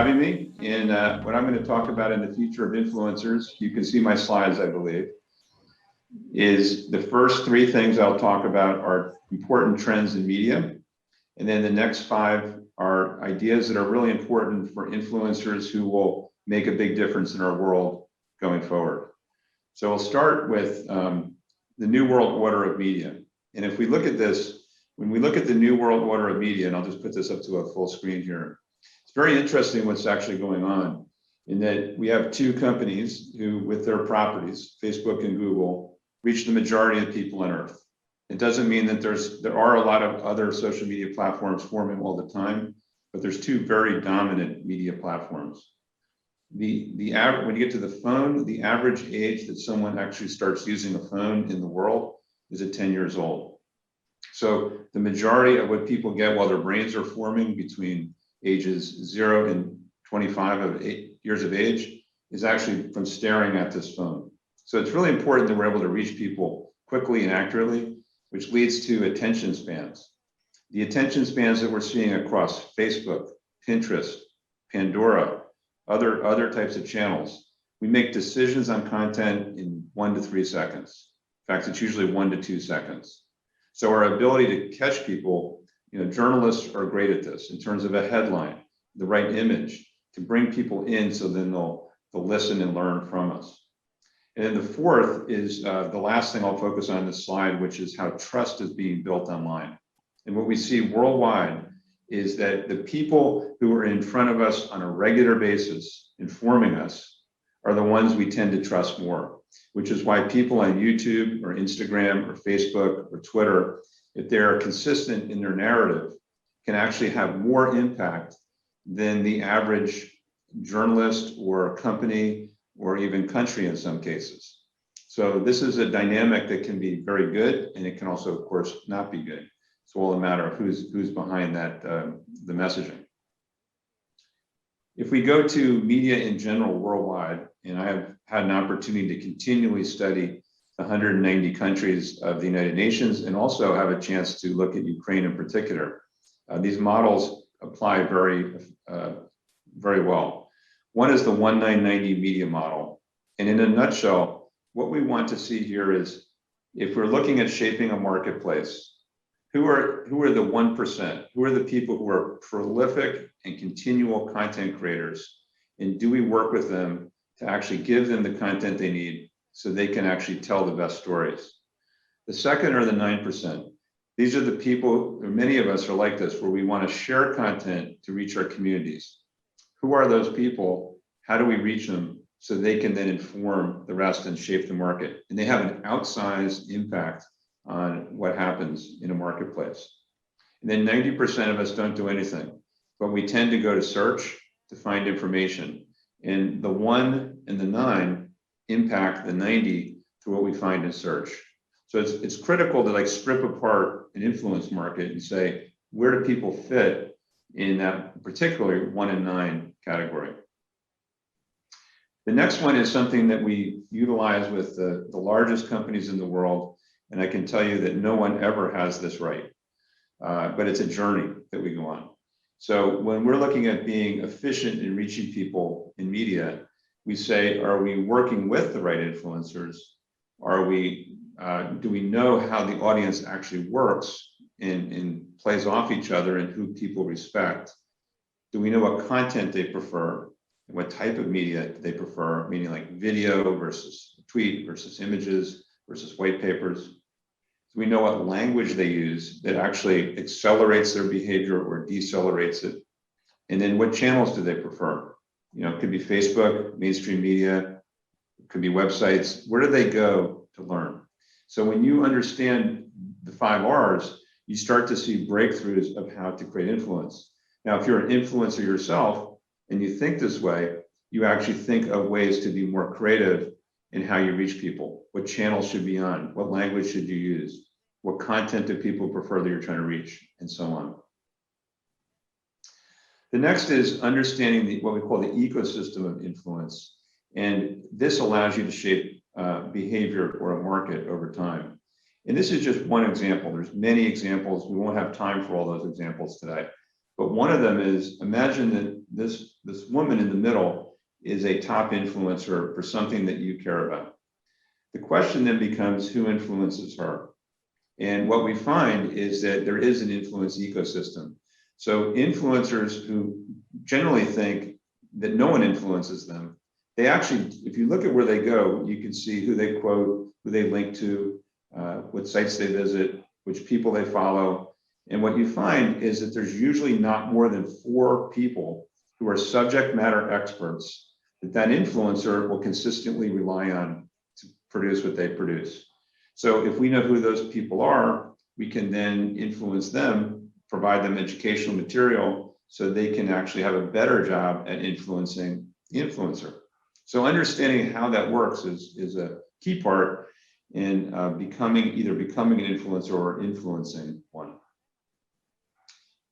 having me. And what I'm going to talk about in the future of influencers, you can see my slides, I believe, is the first three things I'll talk about are important trends in media. And then the next five are ideas that are really important for influencers who will make a big difference in our world going forward. So we'll start with the new world order of media. And if we look at this, when we look at the new world order of media, and I'll just put this up to a full screen here, it's very interesting what's actually going on in that we have two companies who, with their properties, Facebook and Google, reach the majority of people on Earth. It doesn't mean that there are a lot of other social media platforms forming all the time, but there's two very dominant media platforms. When you get to the phone, the average age that someone actually starts using a phone in the world is at 10 years old. So the majority of what people get while their brains are forming between ages 0 and 25 years of age is actually from staring at this phone. So it's really important that we're able to reach people quickly and accurately, which leads to attention spans. The attention spans that we're seeing across Facebook, Pinterest, Pandora, other types of channels, we make decisions on content in 1 to 3 seconds. In fact, it's usually 1 to 2 seconds. So our ability to catch people, journalists are great at this in terms of a headline, the right image, to bring people in so then they'll listen and learn from us. And then the fourth is the last thing I'll focus on this slide, which is how trust is being built online. And what we see worldwide is that the people who are in front of us on a regular basis informing us are the ones we tend to trust more, which is why people on YouTube or Instagram or Facebook or Twitter, if they're consistent in their narrative, can actually have more impact than the average journalist or company or even country in some cases. So this is a dynamic that can be very good, and it can also, of course, not be good. It's all a matter of who's behind that, the messaging. If we go to media in general worldwide, and I have had an opportunity to continually study the 190 countries of the United Nations and also have a chance to look at Ukraine in particular, these models apply very well. One is the 1990 media model. And in a nutshell, what we want to see here is if we're looking at shaping a marketplace, who are the 1%? Who are the people who are prolific and continual content creators? And do we work with them to actually give them the content they need so they can actually tell the best stories? The second are the 9%. These are the people, many of us are like this, where we want to share content to reach our communities. Who are those people? How do we reach them so they can then inform the rest and shape the market? And they have an outsized impact on what happens in a marketplace. And then 90% of us don't do anything, but we tend to go to search to find information. And the 1 and the 9 impact the 90 through what we find in search. So it's critical to strip apart an influence market and say, where do people fit in that particularly 1 and 9 category? The next one is something that we utilize with the largest companies in the world. And I can tell you that no one ever has this right, but it's a journey that we go on. So when we're looking at being efficient in reaching people in media, we say, are we working with the right influencers? Do we know how the audience actually works and plays off each other and who people respect? Do we know what content they prefer and what type of media they prefer, meaning like video versus tweet versus images versus white papers? Do we know what language they use that actually accelerates their behavior or decelerates it? And then what channels do they prefer? It could be Facebook, mainstream media, it could be websites. Where do they go to learn? So when you understand the 5 R's, you start to see breakthroughs of how to create influence. Now, if you're an influencer yourself and you think this way, you actually think of ways to be more creative in how you reach people. What channels should be on? What language should you use? What content do people prefer that you're trying to reach? And so on. The next is understanding what we call the ecosystem of influence. And this allows you to shape behavior or a market over time. And this is just one example. There's many examples. We won't have time for all those examples today. But one of them is, imagine that this woman in the middle is a top influencer for something that you care about. The question then becomes, who influences her? And what we find is that there is an influence ecosystem. So influencers who generally think that no one influences them, they actually, if you look at where they go, you can see who they quote, who they link to, what sites they visit, which people they follow. And what you find is that there's usually not more than 4 people who are subject matter experts that influencer will consistently rely on to produce what they produce. So if we know who those people are, we can then influence them, provide them educational material so they can actually have a better job at influencing the influencer. So understanding how that works is a key part in either becoming an influencer or influencing one.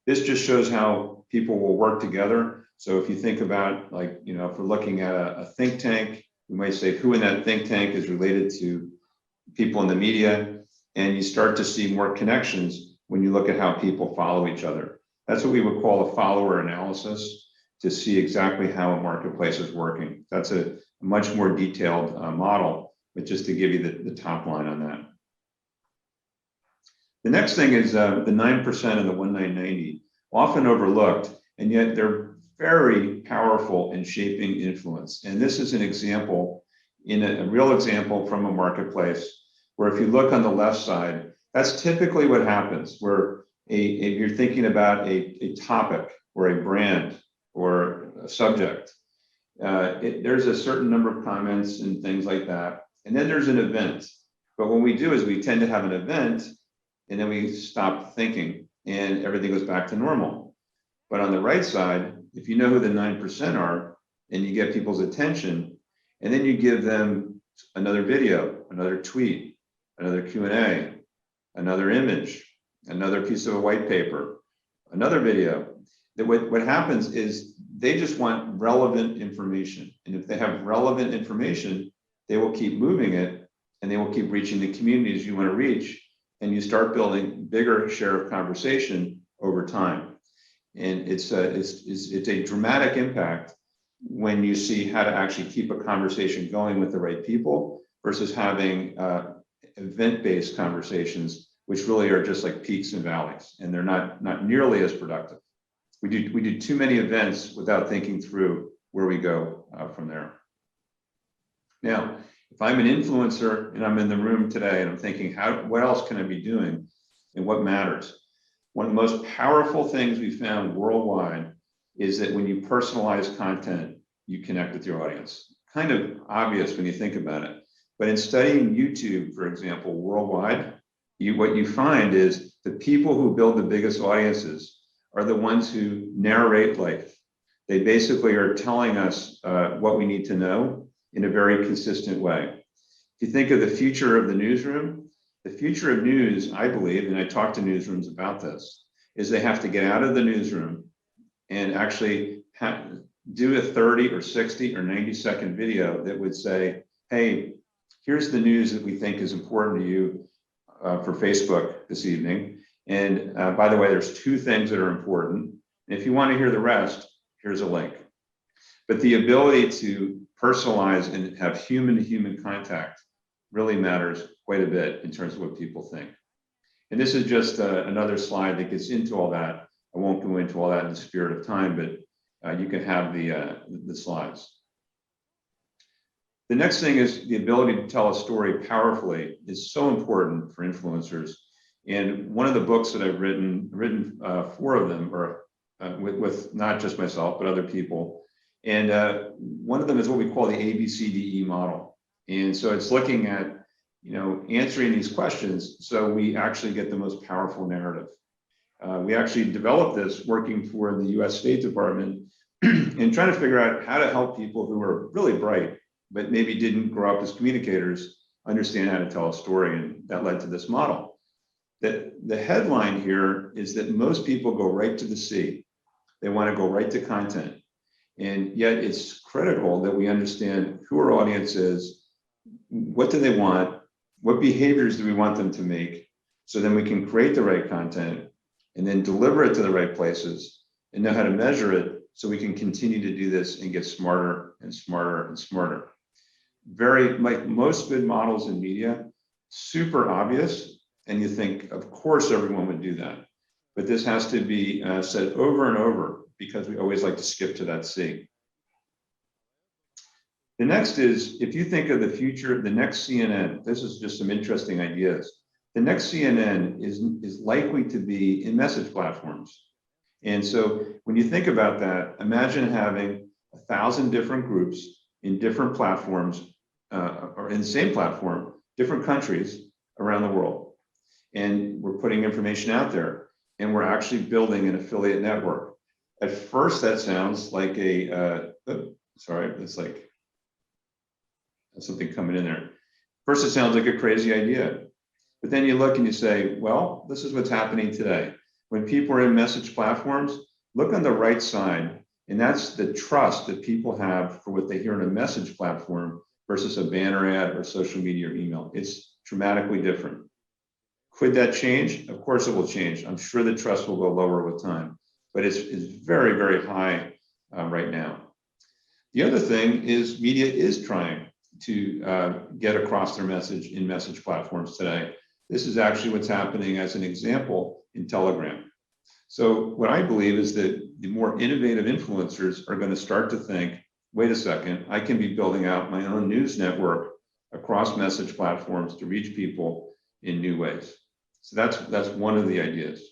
This just shows how people will work together. So if you think about, like, if we're looking at a think tank, we might say who in that think tank is related to people in the media, and you start to see more connections when you look at how people follow each other. That's what we would call a follower analysis, to see exactly how a marketplace is working. That's a much more detailed model, but just to give you the top line on that. The next thing is the 9% and the 1990, often overlooked, and yet they're very powerful in shaping influence. And this is an example, a real example from a marketplace, where if you look on the left side, that's typically what happens, where if you're thinking about a topic or a brand or a subject, there's a certain number of comments and things like that. And then there's an event. But what we do is we tend to have an event, and then we stop thinking and everything goes back to normal. But on the right side, if you know who the 9% are and you get people's attention, and then you give them another video, another tweet, another Q&A, another image, another piece of a white paper, another video, that what happens is they just want relevant information. And if they have relevant information, they will keep moving it, and they will keep reaching the communities you want to reach, and you start building bigger share of conversation over time. And it's a dramatic impact when you see how to actually keep a conversation going with the right people versus having event-based conversations, which really are just like peaks and valleys, and they're not nearly as productive. We do too many events without thinking through where we go from there. Now, if I'm an influencer and I'm in the room today and I'm thinking, what else can I be doing and what matters? One of the most powerful things we found worldwide is that when you personalize content, you connect with your audience. Kind of obvious when you think about it. But in studying YouTube, for example, worldwide, what you find is the people who build the biggest audiences are the ones who narrate life. They basically are telling us what we need to know in a very consistent way. If you think of the future of the newsroom, the future of news, I believe, and I talk to newsrooms about this, is they have to get out of the newsroom and actually do a 30 or 60 or 90-second video that would say, hey, here's the news that we think is important to you for Facebook this evening. And by the way, there's 2 things that are important. And if you want to hear the rest, here's a link. But the ability to personalize and have human-to-human contact really matters quite a bit in terms of what people think. And this is just another slide that gets into all that. I won't go into all that in the spirit of time, but you can have the slides. The next thing is the ability to tell a story powerfully is so important for influencers. And one of the books that I've written 4 of them, or with not just myself, but other people. And one of them is what we call the ABCDE model. And so it's looking at, answering these questions so we actually get the most powerful narrative. We actually developed this working for the US State Department and trying to figure out how to help people who are really bright, but maybe didn't grow up as communicators, understand how to tell a story. And that led to this model. The headline here is that most people go right to the C. They want to go right to content. And yet it's critical that we understand who our audience is, what do they want, what behaviors do we want them to make, so then we can create the right content and then deliver it to the right places and know how to measure it so we can continue to do this and get smarter and smarter and smarter. Very, like most good models in media, super obvious, and you think, of course, everyone would do that. But this has to be said over and over because we always like to skip to that C. The next is, if you think of the future, the next CNN, this is just some interesting ideas. The next CNN is likely to be in message platforms. And so when you think about that, imagine having 1,000 different groups in different platforms, or in the same platform, different countries around the world. And we're putting information out there, and we're actually building an affiliate network. At first, that sounds like it's like something coming in there. First, it sounds like a crazy idea. But then you look and you say, well, this is what's happening today. When people are in message platforms, look on the right side, and that's the trust that people have for what they hear in a message platform versus a banner ad or social media or email. It's dramatically different. Could that change? Of course it will change. I'm sure the trust will go lower with time, but it's very, very high right now. The other thing is media is trying to get across their message in message platforms today. This is actually what's happening as an example in Telegram. So what I believe is that the more innovative influencers are going to start to think, wait a second, I can be building out my own news network across message platforms to reach people in new ways. So that's one of the ideas.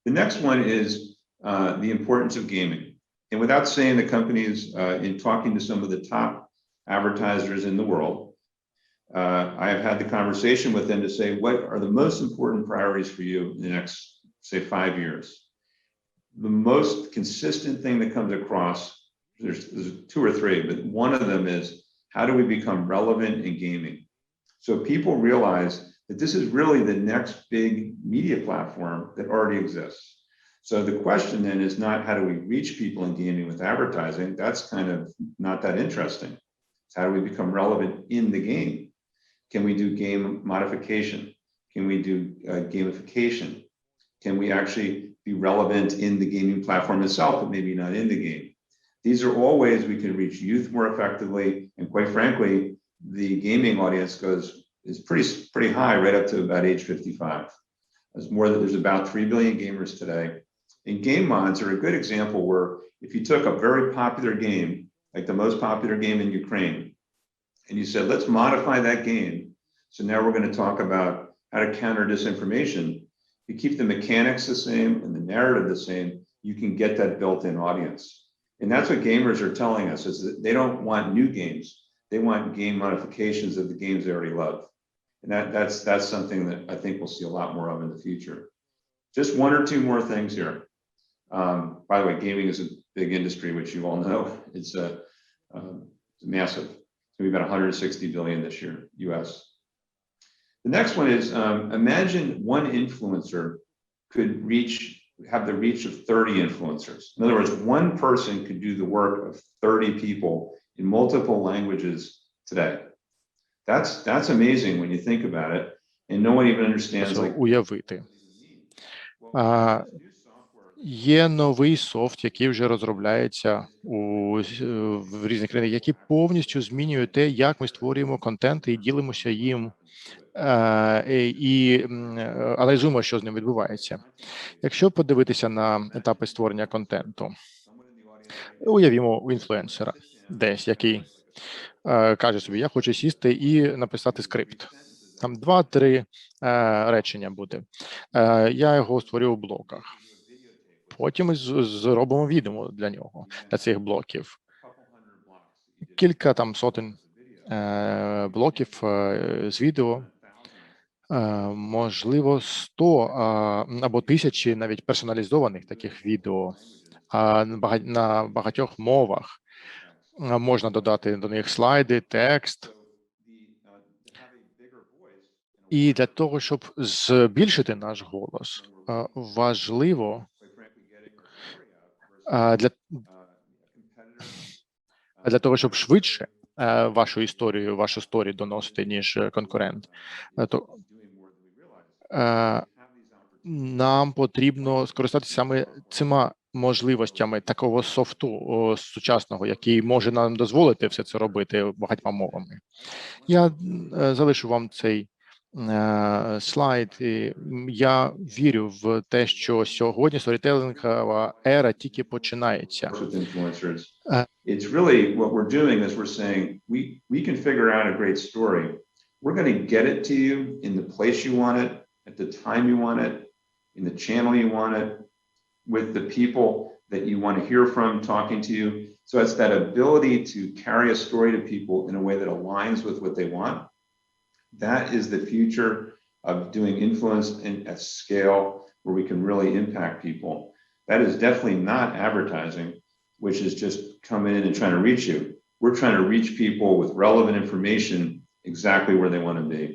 The next one is the importance of gaming. And without saying the companies, in talking to some of the top advertisers in the world, I have had the conversation with them to say, what are the most important priorities for you in the next, say, 5 years? The most consistent thing that comes across, there's 2 or 3, but one of them is, how do we become relevant in gaming? So people realize that this is really the next big media platform that already exists. So the question then is not how do we reach people in gaming with advertising? That's kind of not that interesting. It's how do we become relevant in the game? Can we do game modification? Can we do gamification? Can we actually be relevant in the gaming platform itself, but maybe not in the game? These are all ways we can reach youth more effectively. And quite frankly, the gaming audience is pretty high, right up to about age 55. There's about 3 billion gamers today. And game mods are a good example where if you took a very popular game, like the most popular game in Ukraine, and you said, let's modify that game. So now we're going to talk about how to counter disinformation. You keep the mechanics the same and the narrative the same, you can get that built-in audience. And that's what gamers are telling us, is that they don't want new games. They want game modifications of the games they already love. And that's something that I think we'll see a lot more of in the future. Just 1 or 2 more things here. By the way, gaming is a big industry, which you all know. It's massive. It's going to be about 160 billion this year, US. The next one is, imagine one influencer could have the reach of 30 influencers. In other words, one person could do the work of 30 people in multiple languages today. That's amazing when you think about it, and no one even understands. Like, уявити. Є новий софт, який вже розробляється в різних країнах, який повністю змінює те, як ми створюємо контент і ділимося їм, аналізуємо, що з ним відбувається. Якщо подивитися на етапи створення контенту, уявімо інфлюенсера десь, який каже собі, я хочу сісти і написати скрипт. Там 2-3 речення буде. Я його створю в блоках. Потім ми зробимо відео для нього, для цих блоків. Кілька там сотень блоків з відео, можливо 100 або 1000 навіть персоналізованих таких відео на багатьох мовах. Можна додати до них слайди, текст. І для того, щоб збільшити наш голос, важливо для того, щоб швидше вашу історію, вашу сторі доносити, ніж конкурент, нам потрібно скористатися саме цими можливостями такого софту сучасного, який може нам дозволити все це робити багатьма мовами. Я залишу вам цей слайд. Я вірю в те, що сьогодні сторітелінгова ера тільки починається. It's really what we're doing is we're saying we can figure out a great story. We're going to get it to you in the place you want it, at the time you want it, in the channel you want it, with the people that you want to hear from talking to you. So it's that ability to carry a story to people in a way that aligns with what they want. That is the future of doing influence at scale where we can really impact people. That is definitely not advertising, which is just coming in and trying to reach you. We're trying to reach people with relevant information exactly where they want to be.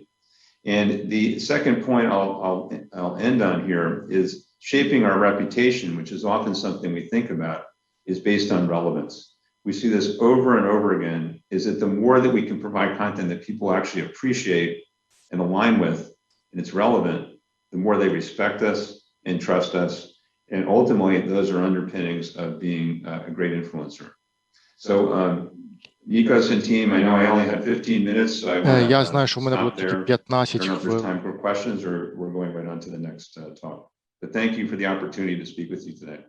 And the second point I'll end on here is shaping our reputation, which is often something we think about, is based on relevance. We see this over and over again, is that the more that we can provide content that people actually appreciate and align with, and it's relevant, the more they respect us and trust us. And ultimately, those are underpinnings of being a great influencer. So, Nikos and team, I know I only had 15 minutes, so I want Я знаю, що в мене було stop тільки there. I 15 don't know if there's хвилин. time for questions or we're going right on to the next talk. But thank you for the opportunity to speak with you today.